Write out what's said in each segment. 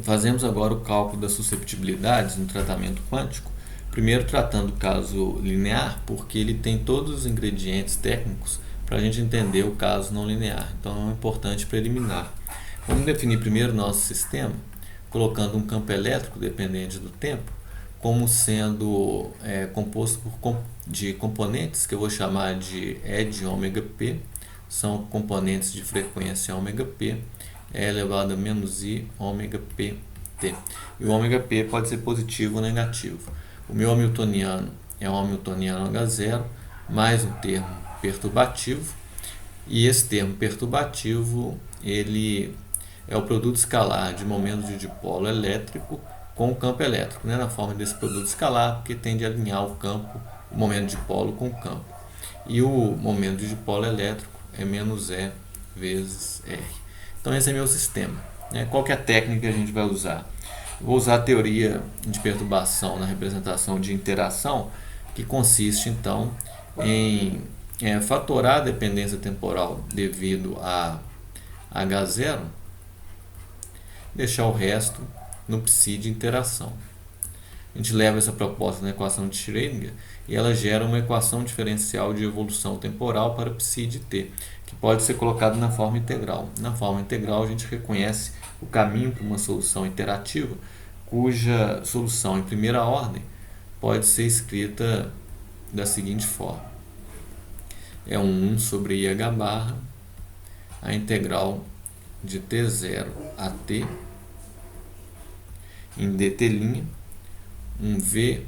Fazemos agora o cálculo das susceptibilidades no tratamento quântico, primeiro tratando o caso linear, porque ele tem todos os ingredientes técnicos para a gente entender o caso não linear, então é um importante preliminar. Vamos definir primeiro o nosso sistema, colocando um campo elétrico dependente do tempo, como sendo composto de componentes que eu vou chamar de E de ômega p, são componentes de frequência ômega p, E elevado a menos I ômega p t. E o ômega p pode ser positivo ou negativo. O meu hamiltoniano é um hamiltoniano H0 mais um termo perturbativo, e esse termo perturbativo ele é o produto escalar de momento de dipolo elétrico com o campo elétrico, né? Na forma desse produto escalar, porque tem de alinhar o campo, o momento de dipolo com o campo. E o momento de dipolo elétrico é menos E vezes R. Então esse é meu sistema, né? Qual que é a técnica que a gente vai usar? Vou usar a teoria de perturbação na representação de interação, que consiste então em fatorar a dependência temporal devido a H0, deixar o resto no psi de interação. A gente leva essa proposta na equação de Schrödinger e ela gera uma equação diferencial de evolução temporal para psi de t, que pode ser colocado na forma integral. Na forma integral a gente reconhece o caminho para uma solução iterativa, cuja solução em primeira ordem pode ser escrita da seguinte forma: é 1 sobre IH barra a integral de t0 a t em dt', um vi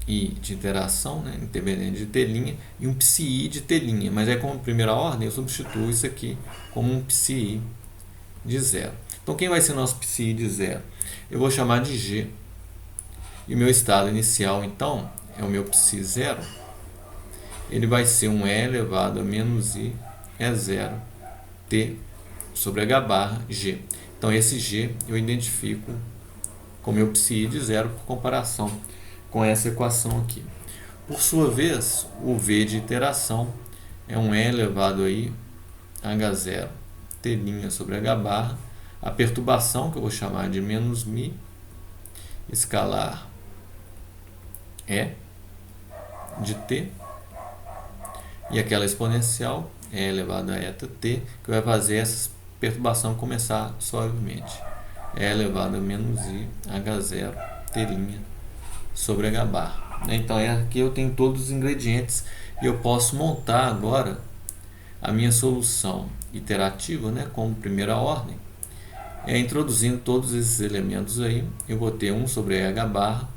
de interação, né, independente de t' e um psi de t', mas é como primeira ordem eu substituo isso aqui como um psi de zero. Então quem vai ser nosso psi de zero? Eu vou chamar de g, e o meu estado inicial então é o meu psi zero, ele vai ser um E elevado a menos I E0 t sobre h barra g. Então esse g eu identifico com meu psi de zero por comparação com essa equação aqui. Por sua vez, o v de iteração é um E elevado aí H0 t' sobre h barra, a perturbação que eu vou chamar de menos mi escalar E de t, e aquela exponencial E elevado a eta t, que vai fazer essa perturbação começar suavemente. E elevado a menos I H0 t' sobre h bar. Então aqui eu tenho todos os ingredientes e eu posso montar agora a minha solução iterativa, né, como primeira ordem. Introduzindo todos esses elementos aí, eu vou ter 1 sobre h bar,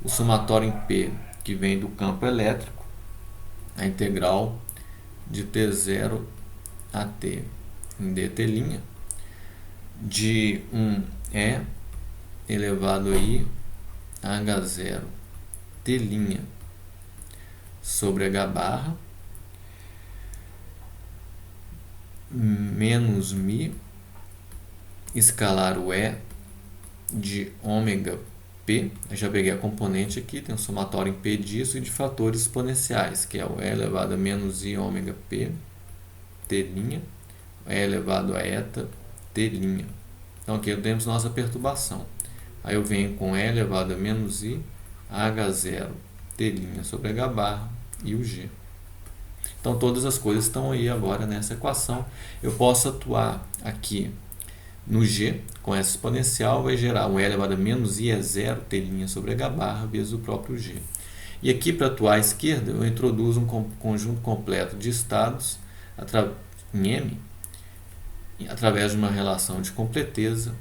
o somatório em P que vem do campo elétrico, a integral de t0 a t em dt', de 1E elevado aí a H0 t' sobre h barra menos mi escalar o E de ômega p. Eu já peguei a componente aqui, tem um somatório em P disso e de fatores exponenciais, que é o E elevado a menos I ômega p t', E elevado a eta t'. Então aqui temos nossa perturbação. Aí eu venho com E elevado a menos I H0 t' sobre h barra e o g. Então todas as coisas estão aí agora nessa equação. Eu posso atuar aqui no g com essa exponencial, vai gerar um E elevado a menos I é 0 t' sobre h barra vezes o próprio g. E aqui para atuar à esquerda eu introduzo um conjunto completo de estados em M através de uma relação de completeza,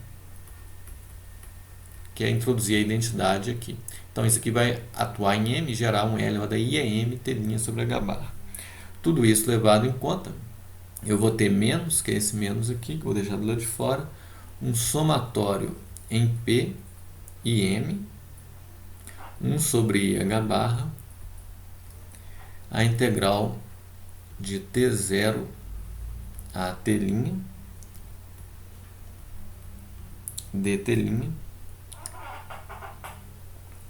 que é introduzir a identidade aqui. Então isso aqui vai atuar em M e gerar um E elevado a IEM t' sobre h barra. Tudo isso levado em conta, eu vou ter menos, que é esse menos aqui, que eu vou deixar do lado de fora, um somatório em P e M, 1 sobre h barra, a integral de t0 a t' dt'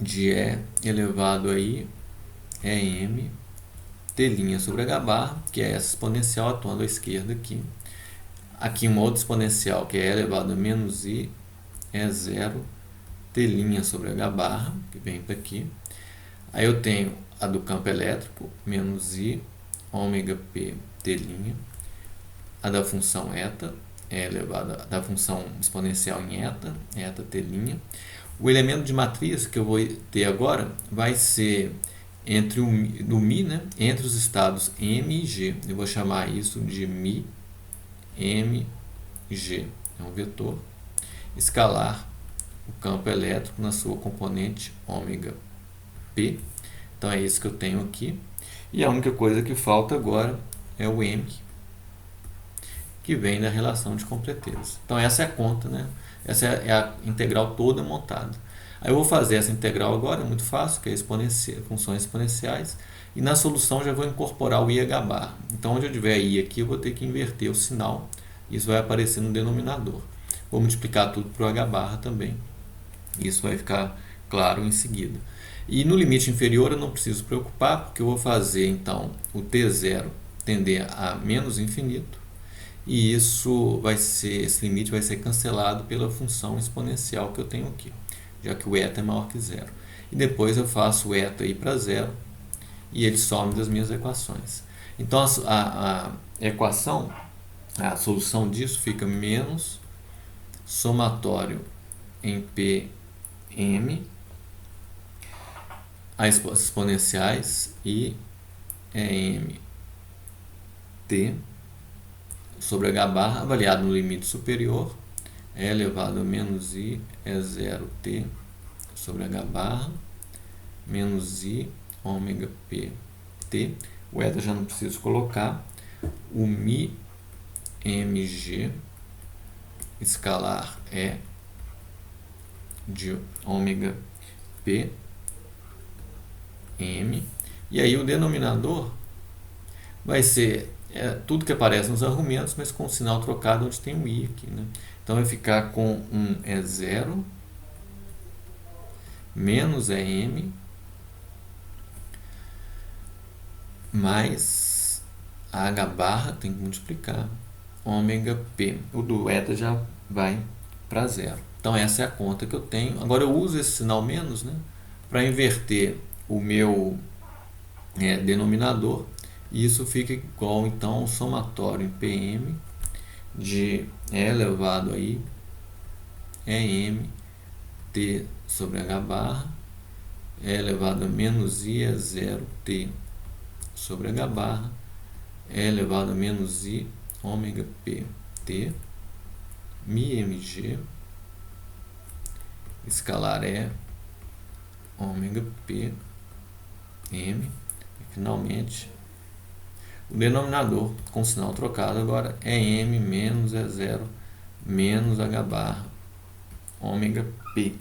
de E elevado aí EM t' sobre h barra, que é essa exponencial atuando à esquerda aqui. Aqui uma outra exponencial, que é E elevado a menos I E0 T' sobre H barra, que vem para aqui. Aí eu tenho a do campo elétrico, menos I ômega P T', a da função eta, é elevada da função exponencial em eta T'. O elemento de matriz que eu vou ter agora vai ser entre no Mi, né, entre os estados M e G. Eu vou chamar isso de Mi, M, G. É um vetor escalar o campo elétrico na sua componente ômega P. Então é isso que eu tenho aqui. E a única coisa que falta agora é o M, que vem da relação de completeza. Então essa é a conta, né? Essa é a integral toda montada. Aí eu vou fazer essa integral agora, é muito fácil, que é funções exponenciais. E na solução já vou incorporar o IH bar. Então onde eu tiver I aqui, eu vou ter que inverter o sinal. Isso vai aparecer no denominador. Vou multiplicar tudo por H barra também. Isso vai ficar claro em seguida. E no limite inferior eu não preciso preocupar, porque eu vou fazer então o T0 tender a menos infinito. E isso esse limite vai ser cancelado pela função exponencial que eu tenho aqui, já que o eta é maior que zero. E depois eu faço o eta ir para zero e ele some das minhas equações. Então a equação, a solução disso fica menos somatório em Pm, as exponenciais e Em T sobre H barra, avaliado no limite superior, é elevado a menos I E0 T sobre H barra, menos I ômega P T. O eta já não preciso colocar. O Mi MG escalar é de ômega P M. E aí o denominador vai ser tudo que aparece nos argumentos, mas com o sinal trocado onde tem um I aqui, né? Então vai ficar com um E0 menos EM mais a H barra, tem que multiplicar, ômega P. O do eta já vai para zero. Então essa é a conta que eu tenho. Agora eu uso esse sinal menos, né, para inverter o meu denominador. E isso fica igual, então, ao somatório em Pm de E elevado a I EM T sobre H barra, E elevado a menos I E0 T sobre H barra, E elevado a menos I ômega P T, Mi MG, escalar E ômega P M, e finalmente o denominador com sinal trocado agora é M menos E0 menos H barra ômega P.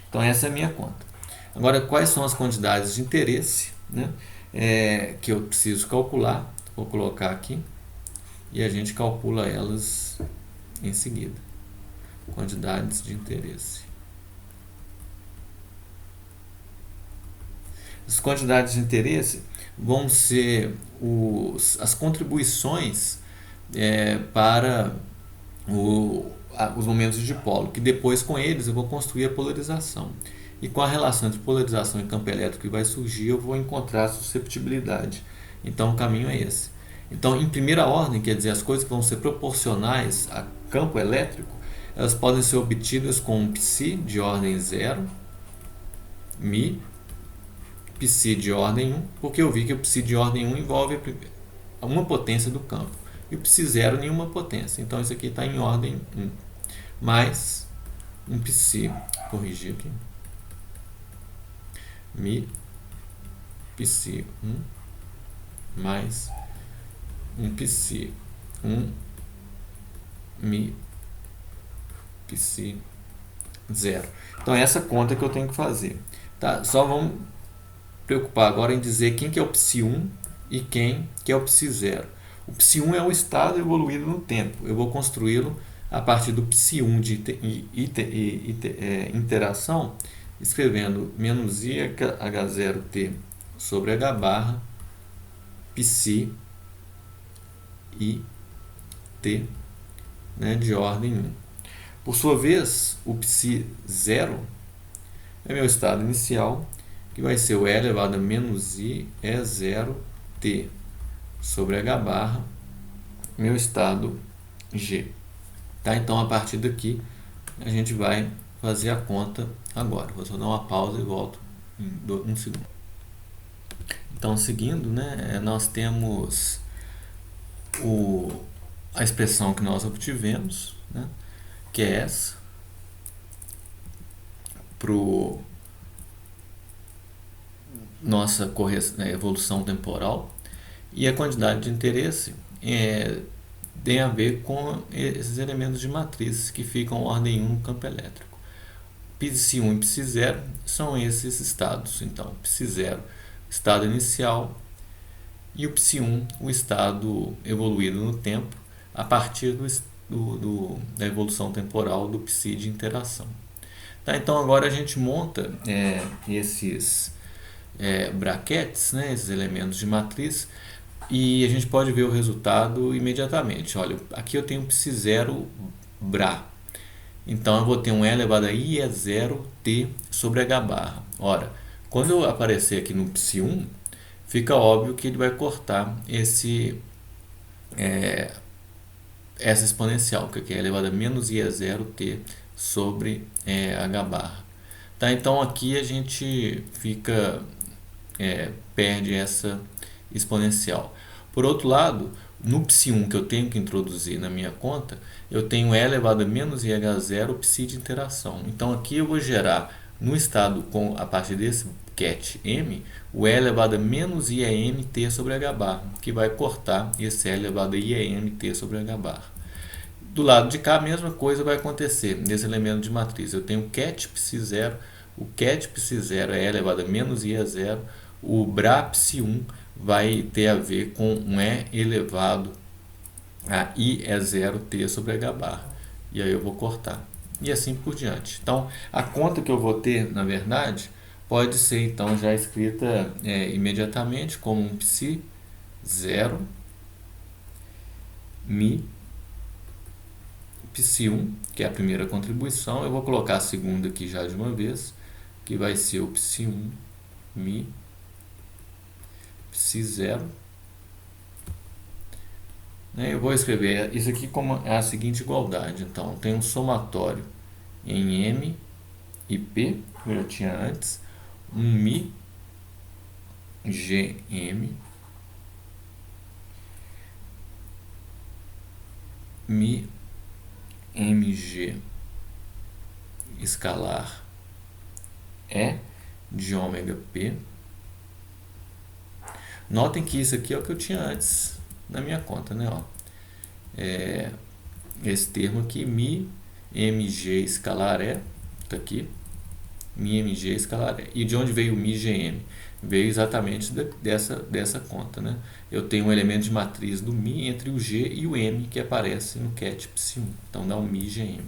Então essa é a minha conta. Agora, quais são as quantidades de interesse, né, que eu preciso calcular? Vou colocar aqui e a gente calcula elas em seguida. Quantidades de interesse. As quantidades de interesse vão ser as contribuições para os momentos de dipolo, que depois com eles eu vou construir a polarização. E com a relação entre polarização e campo elétrico que vai surgir, eu vou encontrar a susceptibilidade. Então o caminho é esse. Então, em primeira ordem, quer dizer, as coisas que vão ser proporcionais a campo elétrico, elas podem ser obtidas com um psi de ordem 0, Mi, psi de ordem 1, porque eu vi que o psi de ordem 1 envolve uma potência do campo. E o psi 0, nenhuma potência. Então isso aqui está em ordem 1. Mais um psi, corrigir aqui, Mi, psi 1, mais um psi 1, Mi, psi 0. Então essa conta que eu tenho que fazer. Tá? Só vamos preocupar agora em dizer quem que é o psi 1 e quem que é o psi 0. O psi 1 é o estado evoluído no tempo. Eu vou construí-lo a partir do psi 1 de interação, escrevendo menos I H0T sobre H barra psi I T, né, de ordem 1. Por sua vez, o psi0 é meu estado inicial, que vai ser o E elevado a menos I E0T sobre H barra, meu estado G. Tá? Então, a partir daqui, a gente vai fazer a conta agora. Vou só dar uma pausa e volto em um segundo. Então, seguindo, né, nós temos a expressão que nós obtivemos, né, que é essa, para nossa evolução temporal, e a quantidade de interesse tem a ver com esses elementos de matriz que ficam ordem 1 no campo elétrico. Psi1 e Psi0 são esses estados. Então, Psi0, estado inicial, e o Psi1, o estado evoluído no tempo, a partir da evolução temporal do Psi de interação. Tá, então, agora a gente monta esses brackets, né, esses elementos de matriz, e a gente pode ver o resultado imediatamente. Olha, aqui eu tenho Psi0 Bra. Então, eu vou ter um E elevado a I E0T sobre H barra. Ora, quando eu aparecer aqui no Psi1, fica óbvio que ele vai cortar essa exponencial, que aqui é elevado a menos I E0T sobre H barra. Tá, então, aqui a gente perde essa exponencial. Por outro lado, no Psi1 que eu tenho que introduzir na minha conta, eu tenho E elevado a menos IH0 Psi de interação. Então aqui eu vou gerar no estado a partir desse ket M, o E elevado a menos IEMT sobre H barra, que vai cortar esse E elevado a IEMT sobre H barra. Do lado de cá a mesma coisa vai acontecer nesse elemento de matriz. Eu tenho ket Psi0, o ket Psi0 é E elevado a menos IE0, o Bra Psi1 vai ter a ver com um E elevado a I E0T sobre H barra. E aí eu vou cortar. E assim por diante. Então, a conta que eu vou ter, na verdade, pode ser então já escrita imediatamente como um Psi0 Mi Psi1, que é a primeira contribuição. Eu vou colocar a segunda aqui já de uma vez, que vai ser o Psi1 Mi Psi0. Eu vou escrever isso aqui como a seguinte igualdade. Então, tem um somatório em M e P, que eu já tinha antes, um Mi GM Mi MG escalar E de ômega P. Notem que isso aqui é o que eu tinha antes na minha conta, né? Esse termo aqui, Mi MG escalar E, está aqui, Mi MG escalar E. E de onde veio o Mi GM? Veio exatamente dessa conta, né? Eu tenho um elemento de matriz do Mi entre o G e o M que aparece no ket Psi1. Então dá um Mi GM.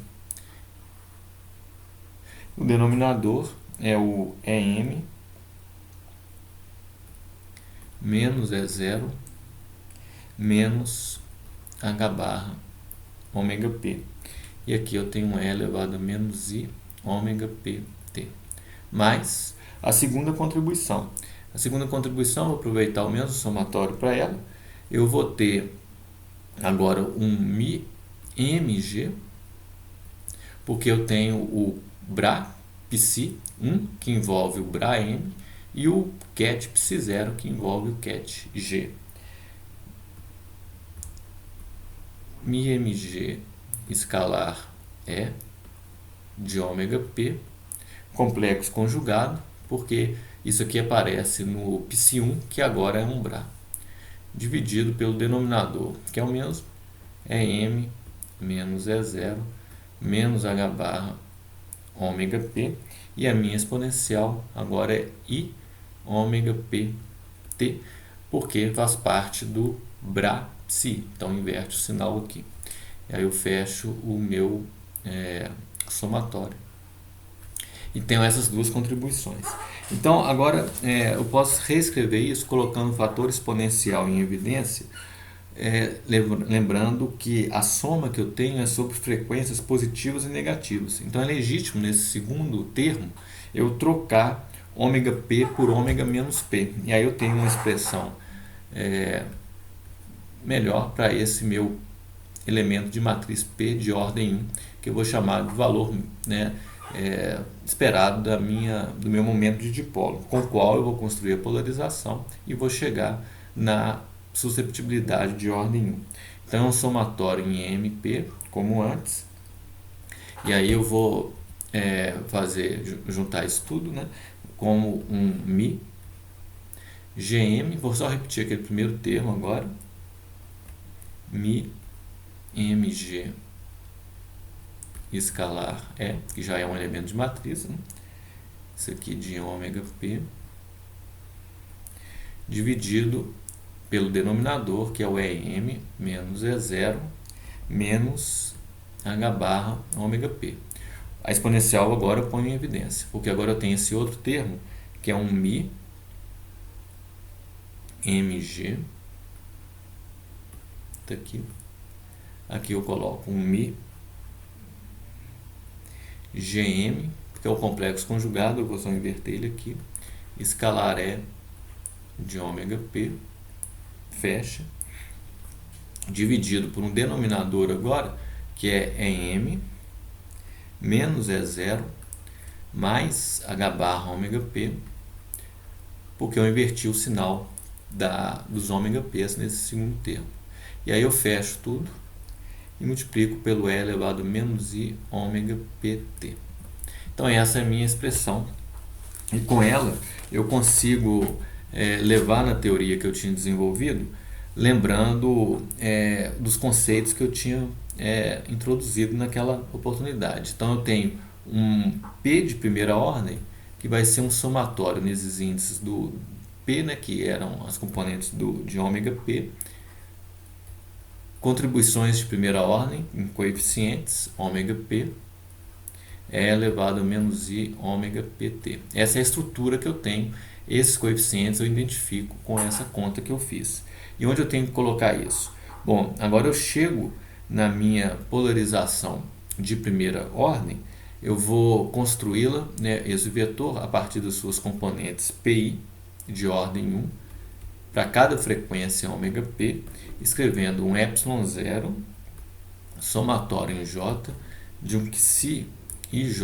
O denominador é o EM menos E0 menos H barra ômega P. E aqui eu tenho um E elevado a menos I ômega PT. Mais a segunda contribuição. A segunda contribuição, eu vou aproveitar o mesmo somatório para ela. Eu vou ter agora um Mi MG, porque eu tenho o Bra Psi1, que envolve o Bra M, e o ket Psi0, que envolve o ket G. Mi MG escalar E de ômega P, complexo conjugado, porque isso aqui aparece no Psi1, que agora é um Bra, dividido pelo denominador, que é o mesmo, é M menos E0 menos H barra ômega P, e a minha exponencial agora é I ômega PT, porque faz parte do Bra Psi. Então, inverte o sinal aqui. E aí eu fecho o meu somatório. E tenho essas duas contribuições. Então, agora eu posso reescrever isso colocando o fator exponencial em evidência lembrando que a soma que eu tenho é sobre frequências positivas e negativas. Então é legítimo, nesse segundo termo, eu trocar ômega p por ômega menos p. E aí eu tenho uma expressão melhor para esse meu elemento de matriz P de ordem 1, que eu vou chamar de valor, né, esperado do meu momento de dipolo, com o qual eu vou construir a polarização e vou chegar na susceptibilidade de ordem 1. Então é um somatório em MP, como antes, e aí eu vou juntar isso tudo, né, como um Mi, GM, vou só repetir aquele primeiro termo agora, Mi, MG escalar que já é um elemento de matriz, né? Isso aqui de ômega P, dividido pelo denominador, que é o EM menos E0 menos H barra ômega P. A exponencial agora eu ponho em evidência, porque agora eu tenho esse outro termo, que é um Mi, MG, tá aqui. Aqui eu coloco um Mi, GM, que é o complexo conjugado, eu vou só inverter ele aqui, escalar E de ômega P, fecha, dividido por um denominador agora, que é EM, menos E0, mais H barra ômega P, porque eu inverti o sinal dos ômega P's nesse segundo termo. E aí eu fecho tudo e multiplico pelo E elevado a menos I ômega PT. Então essa é a minha expressão. E com ela eu consigo levar na teoria que eu tinha desenvolvido, lembrando dos conceitos que eu tinha introduzido naquela oportunidade. Então eu tenho um P de primeira ordem, que vai ser um somatório nesses índices do P, né, que eram as componentes de ômega P, contribuições de primeira ordem em coeficientes ômega P elevado a menos I ômega PT. Essa é a estrutura que eu tenho. Esses coeficientes eu identifico com essa conta que eu fiz. E onde eu tenho que colocar isso? Bom, agora eu chego na minha polarização de primeira ordem, eu vou construí-la, né, esse vetor, a partir das suas componentes PI de ordem 1, para cada frequência ômega P, escrevendo um ε0 somatório em J de um psi IJ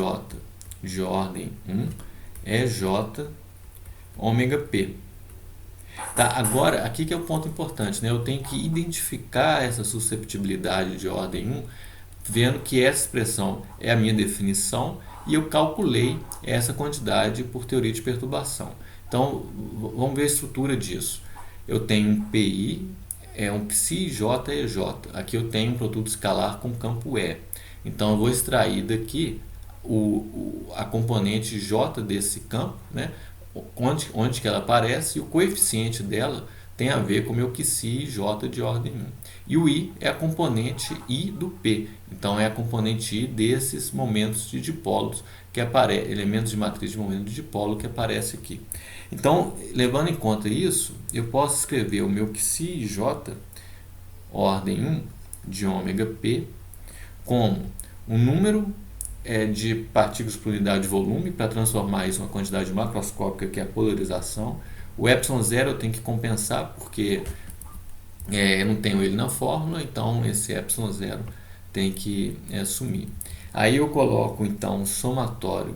de ordem 1 EJ ômega P. Tá, agora, aqui que é o ponto importante, né? Eu tenho que identificar essa susceptibilidade de ordem 1, vendo que essa expressão é a minha definição e eu calculei essa quantidade por teoria de perturbação. Então, vamos ver a estrutura disso. Eu tenho um PI, um psi J EJ. Aqui eu tenho um produto escalar com campo E. Então, eu vou extrair daqui a componente J desse campo, né? Onde que ela aparece, e o coeficiente dela tem a ver com o meu psi J de ordem 1. E o I é a componente I do P. Então, é a componente I desses momentos de dipolos, que elementos de matriz de momento de dipolo que aparece aqui. Então, levando em conta isso, eu posso escrever o meu psi J, ordem 1, de ômega P, como um número de partículas por unidade de volume, para transformar isso em uma quantidade macroscópica, que é a polarização. O ε0 eu tenho que compensar, porque eu não tenho ele na fórmula, então esse ε0 tem que sumir. Aí eu coloco então um somatório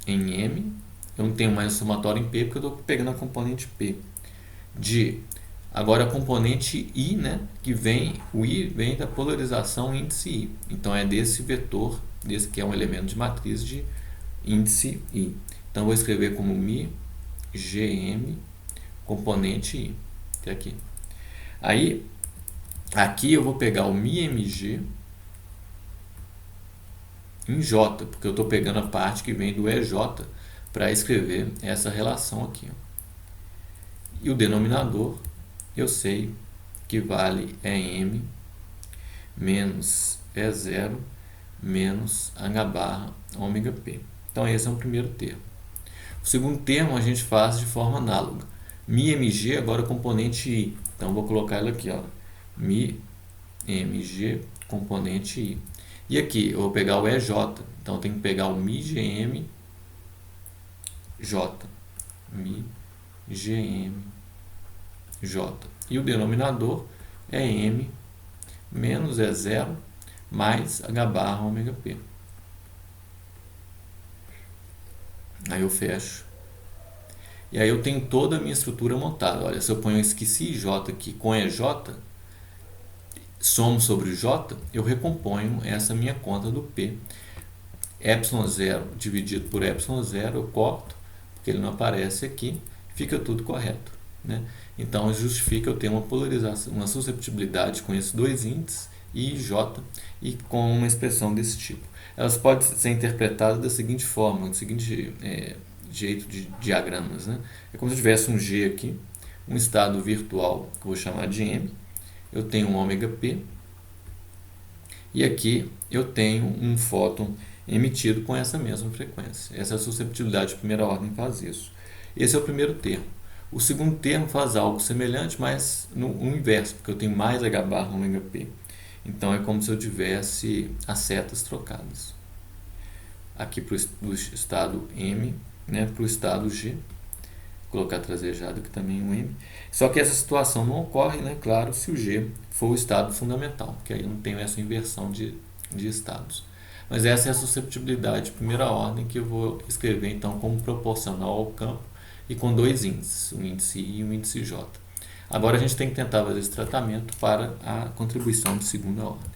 em M, eu não tenho mais um somatório em P, porque eu estou pegando a componente P, agora a componente I, né, o I vem da polarização índice I, então é desse vetor, desse que é um elemento de matriz de índice I. Então eu vou escrever como Mi GM componente I, que é aqui. Aí, aqui eu vou pegar o Mi MG em J, porque eu estou pegando a parte que vem do EJ para escrever essa relação aqui. E o denominador, eu sei que vale EM menos E0 menos H barra ômega P. Então esse é o primeiro termo. O segundo termo a gente faz de forma análoga. Mi MG agora componente I. Então vou colocar ele aqui, ó. Mi MG componente I. E aqui eu vou pegar o EJ, então eu tenho que pegar o MiGM J. MiGM J. E o denominador é M menos E0 mais H barra ômega P. Aí eu fecho. E aí eu tenho toda a minha estrutura montada. Olha, se eu ponho esse J aqui com EJ, somo sobre J, eu recomponho essa minha conta do P. ε0 dividido por ε0 eu corto, porque ele não aparece aqui, fica tudo correto, né? Então justifica eu ter uma polarização, uma susceptibilidade com esses dois índices, I e J, e com uma expressão desse tipo. Elas podem ser interpretadas da seguinte forma, do seguinte jeito de diagramas, né? É como se eu tivesse um G aqui, um estado virtual que eu vou chamar de M, eu tenho um ômega P, e aqui eu tenho um fóton emitido com essa mesma frequência. Essa susceptibilidade de primeira ordem faz isso. Esse é o primeiro termo. O segundo termo faz algo semelhante, mas no inverso, porque eu tenho mais H barra ômega P. Então é como se eu tivesse as setas trocadas. Aqui para o estado M, né, para o estado G. Vou colocar trasejado aqui também um M. Só que essa situação não ocorre, né, claro, se o G for o estado fundamental, porque aí eu não tenho essa inversão de estados. Mas essa é a susceptibilidade de primeira ordem que eu vou escrever então como proporcional ao campo e com dois índices, o índice I e o índice J. Agora a gente tem que tentar fazer esse tratamento para a contribuição de segunda ordem.